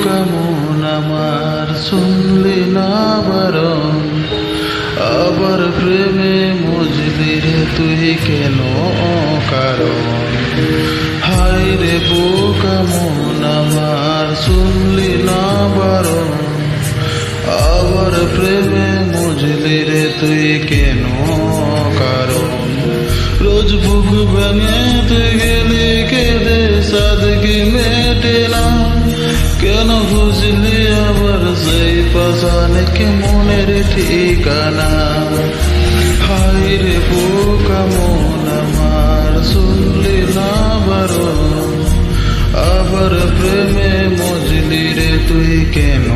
কেমন আমার শুনলি না বারণ, আবার প্রেমে মজলি রে তুই কেন কারণ। হায় রে কেমন আমার শুনলি না বারণ, আবার প্রেমে মজলি রে তুই কেন কারণ। রোজ বুক ভেঙে তুই গেলি কেঁদে সাদগি মেটে না, কেন বুঝলি আবার সেই পাশানকে মনের ঠিকানা। হায় রে কেমন আমার শুনলি না বারণ, আবার প্রেমে মজলি রে তুই কেন